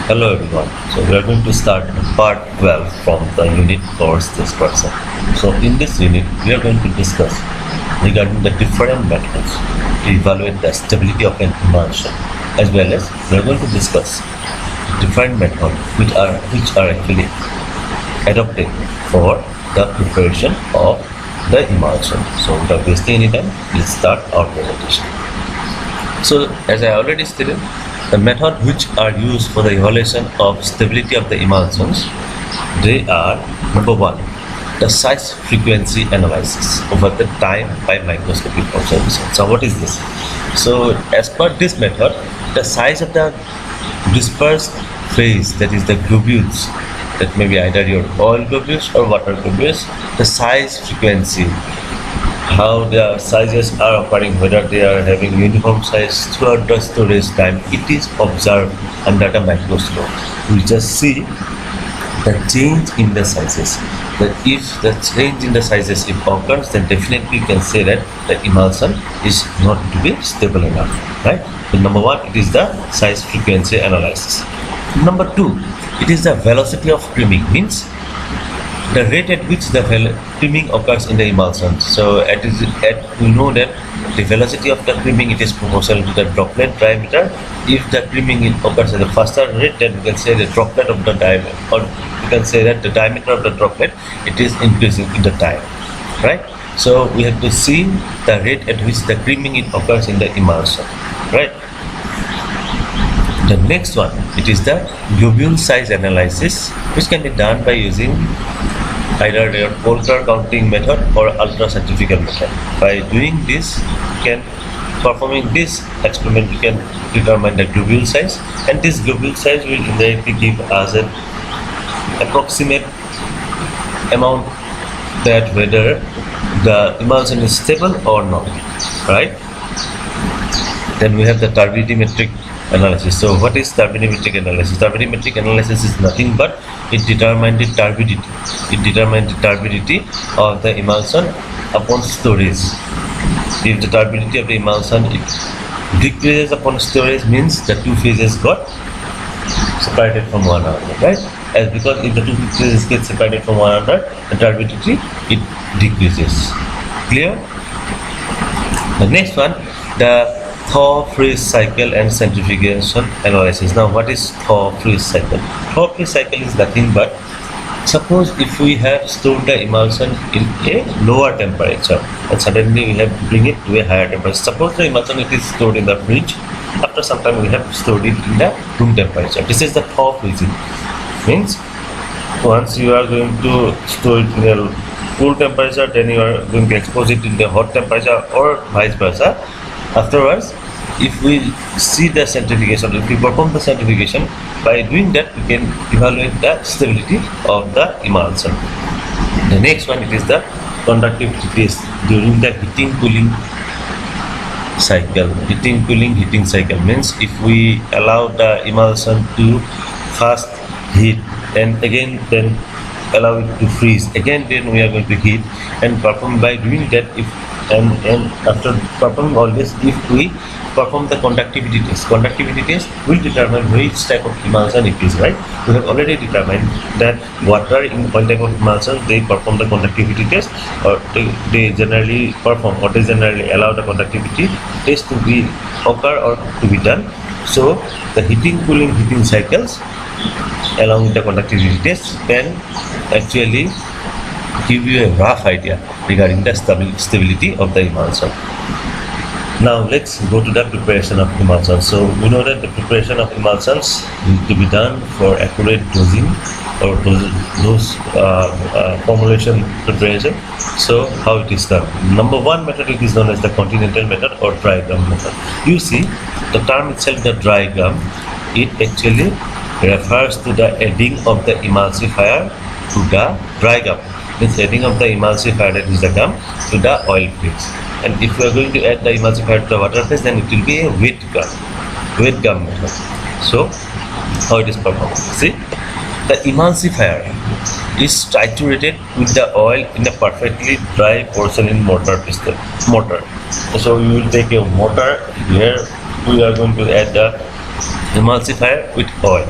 Hello everyone. So we are going to start part 12 from the unit course this person. So in this unit we are going to discuss regarding the different methods to evaluate the stability of an emulsion, as well as we are going to discuss different methods which are actually adopted for the preparation of the emulsion. So without wasting any time, let's start our presentation. So as I already stated, the method which are used for the evaluation of stability of the emulsions, they are: number one, the size frequency analysis over the time by microscopic observation. So what is this? So as per this method, the size of the dispersed phase, that is the globules, that may be either your oil globules or water globules, the size frequency, how the sizes are occurring, whether they are having uniform size throughout the storage time, it is observed under the microscope. We just see the change in the sizes. That if the change in the sizes if occurs, then definitely you can say that the emulsion is not to be stable enough, right? So number one, it is the size frequency analysis. Number two, it is the velocity of creaming, means the rate at which the creaming occurs in the emulsion. So we know that the velocity of the creaming, it is proportional to the droplet diameter. If the creaming occurs at a faster rate, then we can say the droplet of the diameter, or we can say that the diameter of the droplet, it is increasing in the time, right? So we have to see the rate at which the creaming it occurs in the emulsion, right? The next one, it is the globule size analysis, which can be done by using either the Coulter counting method or ultracentrifugal method. By doing this, performing this experiment, we can determine the globule size, and this globule size will indirectly give us an approximate amount that whether the emulsion is stable or not, right? Then we have the turbidimetric analysis. So what is turbidimetric analysis? Turbidimetric analysis is nothing but it determines the turbidity. It determines the turbidity of the emulsion upon storage. If the turbidity of the emulsion it decreases upon storage, means the two phases got separated from one another, right? As because if the two phases get separated from one another, the turbidity it decreases. Clear? The next one, the thaw-freeze cycle and centrifugation analysis. Now, what is thaw-freeze cycle? Thaw-freeze cycle is nothing but, suppose if we have stored the emulsion in a lower temperature and suddenly we have to bring it to a higher temperature. Suppose the emulsion it is stored in the fridge. After some time we have stored it in the room temperature. This is the thaw-freezing. Means once you are going to store it in a cool temperature, then you are going to expose it in the hot temperature, or vice versa. Afterwards, if we see the centrifugation, if we perform the centrifugation, by doing that we can evaluate the stability of the emulsion. The next one, it is the conductivity test during the heating cooling cycle. Heating cycle means if we allow the emulsion to first heat and again then allow it to freeze again, then we are going to heat and perform. By doing that, if and after performing all this, if we perform the conductivity test will determine which type of emulsion it is, right? We have already determined that water in one type of emulsion, they perform the conductivity test, or they generally perform, or they generally allow the conductivity test to be occur or to be done. So the heating cycles along with the conductivity test can actually give you a rough idea regarding the stability of the emulsion. Now let's go to the preparation of emulsions. So we know that the preparation of emulsions need to be done for accurate dosing or dose formulation preparation. So how it is done? Number one method, it is known as the continental method or dry gum method. You see the term itself, the dry gum, it actually refers to the adding of the emulsifier to the dry gum. Means adding of the emulsifier, that is the gum, to the oil phase. And if we are going to add the emulsifier to the water phase, then it will be a wet gum method. So how it is performed? See, the emulsifier is triturated with the oil in a perfectly dry porcelain mortar. So you will take a mortar. Here we are going to add the emulsifier with oil.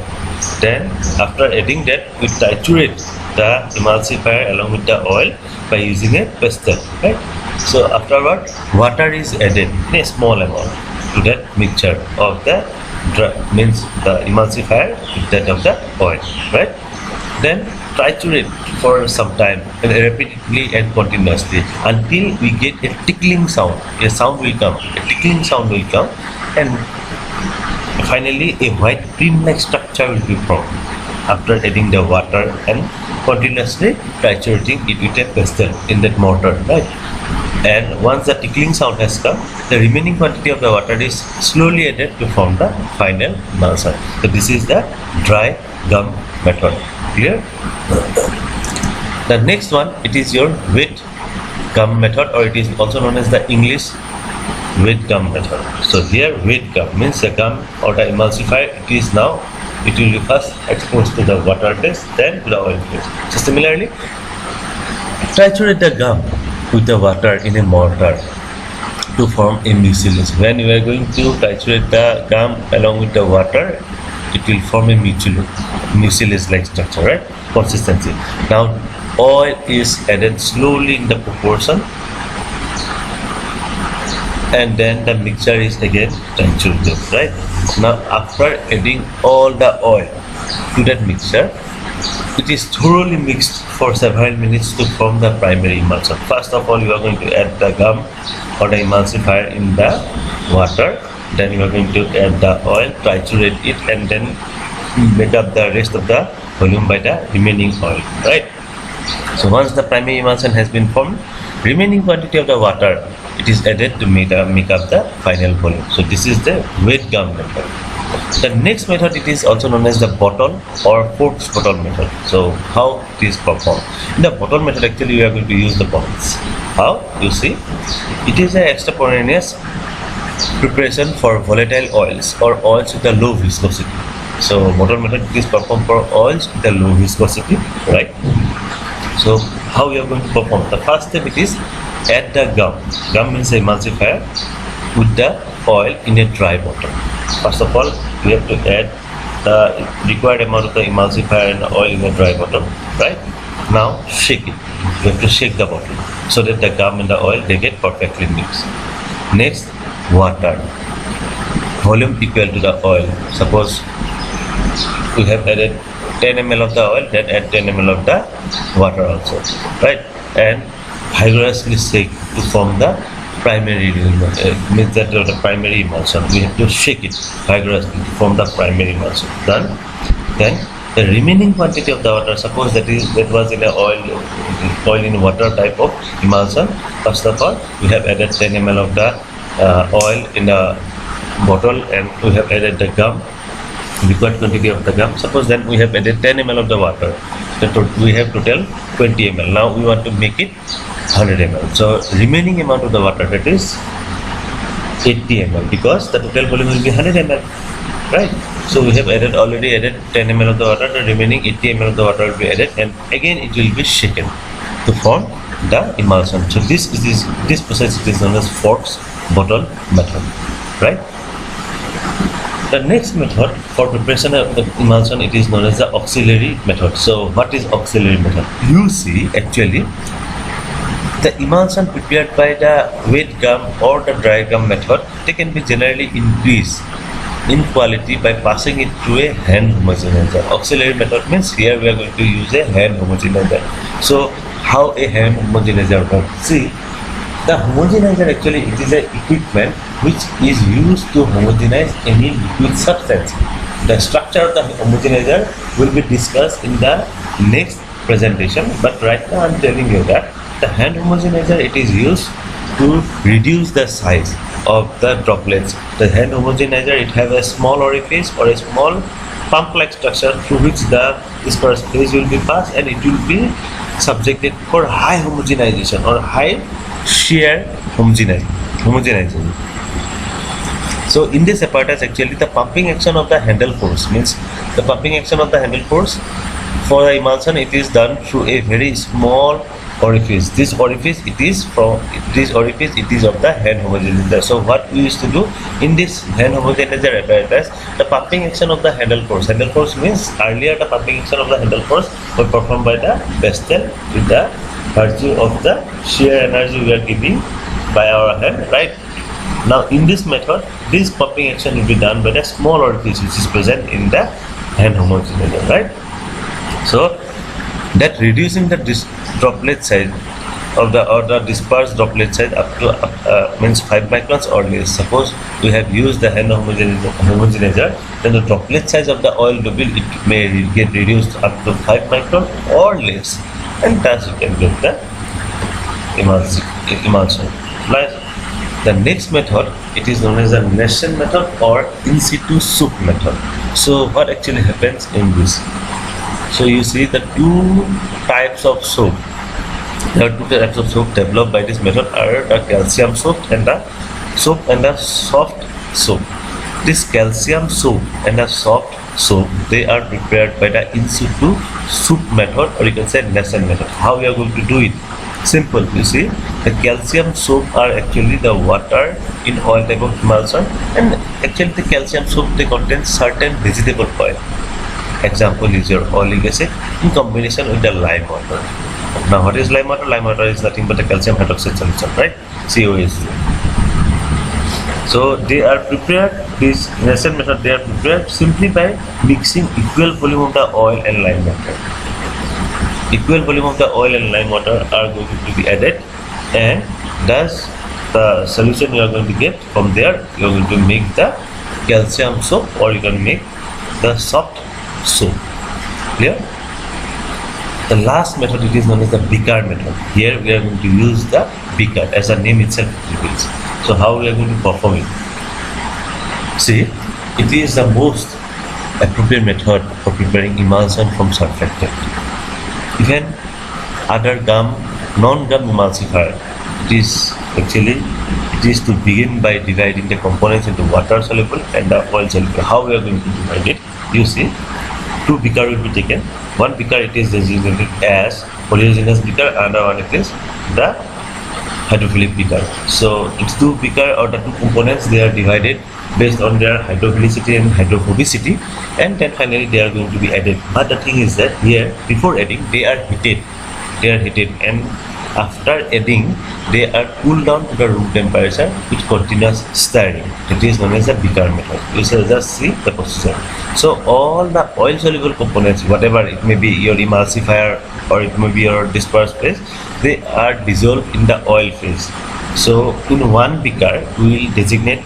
Then after adding that, we triturate the emulsifier along with the oil by using a pestle, right? So afterward, water is added in a small amount to that mixture of the means the emulsifier with that of the oil, right? Then triturate for some time and repeatedly and continuously until we get a tickling sound. A sound will come, a tickling sound will come, and finally a white cream-like structure will be formed after adding the water and continuously triturating it with a pestle in that mortar, right? And once the tickling sound has come, the remaining quantity of the water is slowly added to form the final emulsion. So this is the dry gum method. Clear? The next one, it is your wet gum method, or it is also known as the English wet gum method. So here wet gum means the gum or the emulsifier, it will be first exposed to the water phase, then to the oil phase. So similarly, triturate the gum with the water in a mortar to form a mucilage. When you are going to triturate the gum along with the water, it will form a mucilage like structure, right? Consistency. Now oil is added slowly in the proportion, and then the mixture is again triturated, right? Now after adding all the oil to that mixture, it is thoroughly mixed for several minutes to form the primary emulsion. First of all, you are going to add the gum or the emulsifier in the water, then you are going to add the oil, triturate it, and then make up the rest of the volume by the remaining oil, right? So once the primary emulsion has been formed, remaining quantity of the water, it is added to make up the final volume. So this is the wet gum method. The next method, it is also known as the bottle or Forbes bottle method. So how it is performed? In the bottle method, actually we are going to use the bottles. How? You see, it is an extemporaneous preparation for volatile oils or oils with a low viscosity. So bottle method, it is performed for oils with a low viscosity, right? So how we are going to perform? The first step, it is add the gum. Gum means emulsifier with the oil in a dry bottle. First of all, we have to add the required amount of the emulsifier and the oil in a dry bottle, right? Now shake it. You have to shake the bottle so that the gum and the oil, they get perfectly mixed. Next, water. Volume equal to the oil. Suppose we have added 10 ml of the oil, then add 10 ml of the water also, right? And vigorously shake to form the primary means that the primary emulsion. We have to shake it vigorously to form the primary emulsion. Done. Then the remaining quantity of the water, suppose that was in a oil in water type of emulsion. First of all, we have added 10 ml of the oil in a bottle, and we have added the gum, required quantity of the gum. Suppose then we have added 10 ml of the water, we have total 20 ml. Now we want to make it 100 ml. So remaining amount of the water, that is 80 ml, because the total volume will be 100 ml, right? So we have already added 10 ml of the water, the remaining 80 ml of the water will be added, and again it will be shaken to form the emulsion. So this process is known as Forbes bottle method, right? The next method for preparation of the emulsion, it is known as the auxiliary method. So what is auxiliary method? You see, actually the emulsion prepared by the wet gum or the dry gum method, they can be generally increased in quality by passing it through a hand homogenizer. Auxiliary method means here we are going to use a hand homogenizer. So how a hand homogenizer works? See, the homogenizer, actually it is an equipment which is used to homogenize any liquid substance. The structure of the homogenizer will be discussed in the next presentation, but right now I am telling you that the hand homogenizer, it is used to reduce the size of the droplets. The hand homogenizer, it has a small orifice or a small pump-like structure through which the dispersed phase will be passed, and it will be subjected for high homogenization or high shear homogenization. So in this apparatus, actually the pumping action of the handle force means for the emulsion, it is done through a very small orifice. This orifice it is of the hand homogenizer. So what we used to do in this hand homogenizer apparatus, the pumping action of the handle force. Handle force means earlier the pumping action of the handle force was performed by the piston with the virtue of the shear energy we are giving by our hand, right? Now in this method, this pumping action will be done by the small orifice which is present in the hand homogenizer, right? So that reducing the droplet size of the dispersed droplet size up to means 5 microns or less. Suppose we have used the hand homogenizer, then the droplet size of the oil bubble it may get reduced up to 5 micron or less, and thus you can get the emulsion. Right? The next method, it is known as the Nassen method or in situ soup method. So what actually happens in this? So you see the two types of soap. There are two types of soap developed by this method are the calcium soap and the soft soap. This calcium soap and the soft soap, they are prepared by the in situ soup method, or you can say Nassen method. How we are going to do it? Simple. You see, the calcium soap are actually the water in oil type of emulsion, and actually the calcium soap they contain certain vegetable oil. Example is your oleic acid in combination with the lime water. Now what is lime water? Lime water is nothing but a calcium hydroxide solution, right? COH2. So they are prepared, this Nassen method, they are prepared simply by mixing equal volume of the oil and lime water. Equal volume of the oil and lime water are going to be added, and thus the solution you are going to get from there, you are going to make the calcium soap, or you can make the soft soap. Clear? The last method, it is known as the Bicard method. Here we are going to use the Bicard as the name itself reveals. So how we are going to perform it? See, it is the most appropriate method for preparing emulsion from surfactant. Even other non-gum emulsifier, it is to begin by dividing the components into water soluble and the oil soluble. How we are going to divide it? You see, 2 beaker will be taken. One beaker it is designated as oleaginous beaker, another one it is the hydrophilic beaker. So it's 2 beaker, or the 2 components, they are divided based on their hydrophilicity and hydrophobicity, and then finally they are going to be added. But the thing is that here, before adding, they are heated, and after adding, they are cooled down to the room temperature with continuous stirring. It is known as the Bicard method. You shall just see the procedure. So all the oil soluble components, whatever it may be, your emulsifier or it may be your dispersed phase, they are dissolved in the oil phase. So in one beaker, we will designate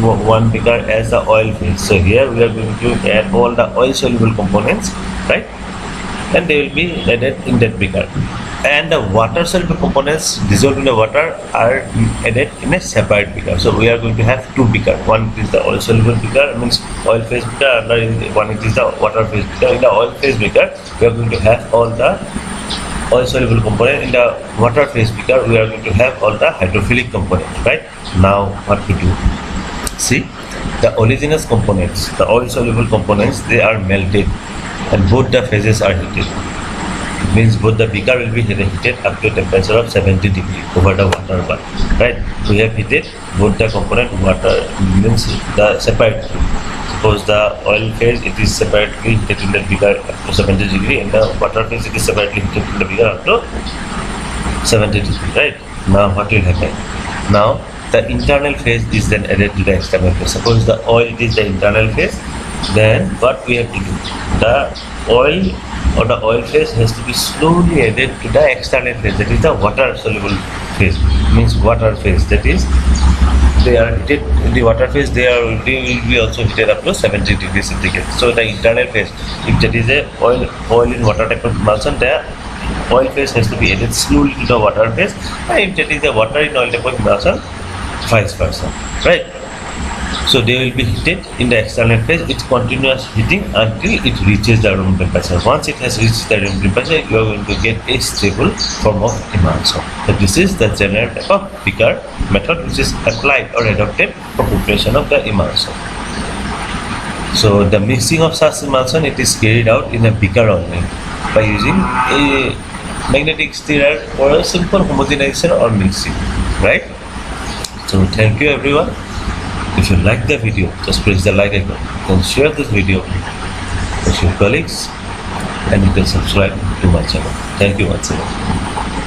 one beaker as the oil phase. So here we are going to add all the oil soluble components, right? And they will be added in that beaker. And the water soluble components dissolved in the water are added in a separate beaker. So we are going to have 2 beakers. One is the oil soluble beaker, means oil phase beaker, and one is the water phase beaker. In the oil phase beaker, we are going to have all the oil soluble component. In the water phase beaker, we are going to have all the hydrophilic components, right? Now what to do? See, the oleaginous components, the oil soluble components, they are melted, and both the phases are heated. It means both the beaker will be heated up to a temperature of 70 degrees over the water bar, right? We have heated both the component. Water means the separate. Suppose the oil phase, it is separately heated in the beaker up to 70 degrees, and the water phase, it is separately heated in the beaker up to 70 degrees, right? Now what will happen? Now the internal phase is then added to the external phase. Suppose the oil, it is the internal phase, then what we have to do? The oil or the oil phase has to be slowly added to the external phase, that is the water soluble phase, means water phase, that is they are heated in the water phase, they will be also heated up to 70 degrees centigrade. So the internal phase, if that is a oil in water type of emulsion, the oil phase has to be added slowly to the water phase, and if that is a water in oil type of emulsion, vice versa, right? So they will be heated in the external phase. It's continuous heating until it reaches the room temperature. Once it has reached the room temperature, you are going to get a stable form of emulsion. So this is the general type of Bicard method which is applied or adopted for preparation of the emulsion. So the mixing of such emulsion, it is carried out in a beaker only by using a magnetic stirrer or a simple homogenization or mixing, right? So thank you everyone. If you like the video, just press the like icon. Then share this video with your colleagues and you can subscribe to my channel. Thank you once again.